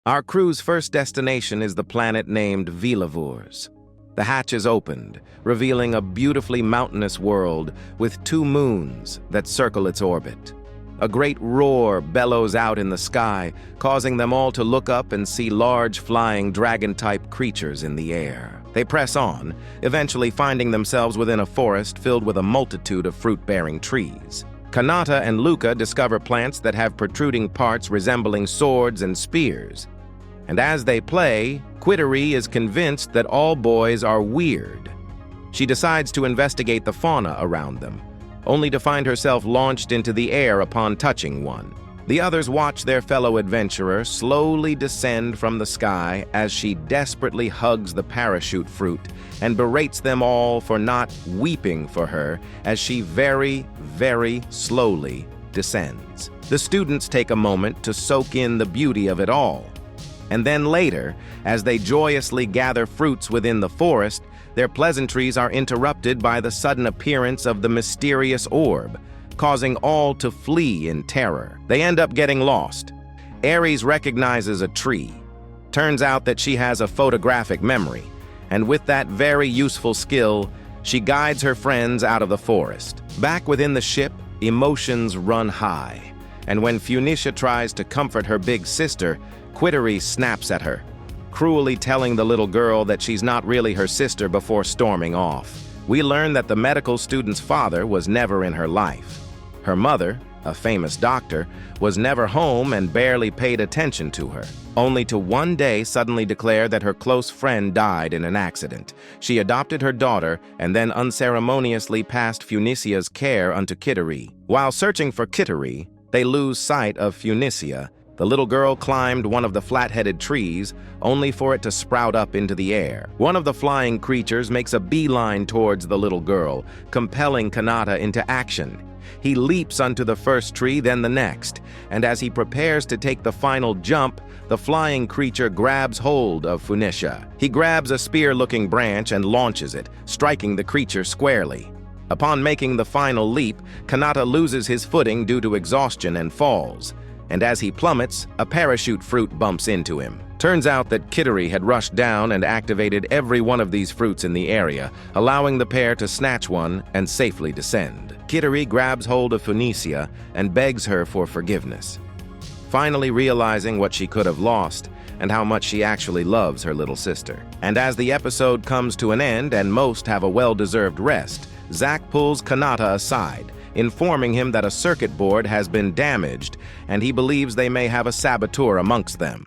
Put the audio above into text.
Our crew's first destination is the planet named Vilavurs. The hatch is opened, revealing a beautifully mountainous world with 2 moons that circle its orbit. A great roar bellows out in the sky, causing them all to look up and see large flying dragon-type creatures in the air. They press on, eventually finding themselves within a forest filled with a multitude of fruit-bearing trees. Kanata and Luca discover plants that have protruding parts resembling swords and spears. And as they play, Quittery is convinced that all boys are weird. She decides to investigate the fauna around them, only to find herself launched into the air upon touching one. The others watch their fellow adventurer slowly descend from the sky as she desperately hugs the parachute fruit and berates them all for not weeping for her as she very, very slowly descends. The students take a moment to soak in the beauty of it all. And then later, as they joyously gather fruits within the forest, their pleasantries are interrupted by the sudden appearance of the mysterious orb, causing all to flee in terror. They end up getting lost. Aries recognizes a tree. Turns out that she has a photographic memory, and with that very useful skill, she guides her friends out of the forest. Back within the ship, emotions run high, and when Funisha tries to comfort her big sister, Quittery snaps at her, cruelly telling the little girl that she's not really her sister before storming off. We learn that the medical student's father was never in her life. Her mother, a famous doctor, was never home and barely paid attention to her, only to one day suddenly declare that her close friend died in an accident. She adopted her daughter and then unceremoniously passed Funicia's care unto Quittery. While searching for Quittery, they lose sight of Funicia. The little girl climbed one of the flat-headed trees, only for it to sprout up into the air. One of the flying creatures makes a beeline towards the little girl, compelling Kanata into action. He leaps onto the first tree, then the next, and as he prepares to take the final jump, the flying creature grabs hold of Funisha. He grabs a spear-looking branch and launches it, striking the creature squarely. Upon making the final leap, Kanata loses his footing due to exhaustion and falls. And as he plummets, a parachute fruit bumps into him. Turns out that Quittery had rushed down and activated every one of these fruits in the area, allowing the pair to snatch one and safely descend. Quittery grabs hold of Funicia and begs her for forgiveness, finally realizing what she could have lost and how much she actually loves her little sister. And as the episode comes to an end and most have a well-deserved rest, Zack pulls Kanata aside, informing him that a circuit board has been damaged and he believes they may have a saboteur amongst them.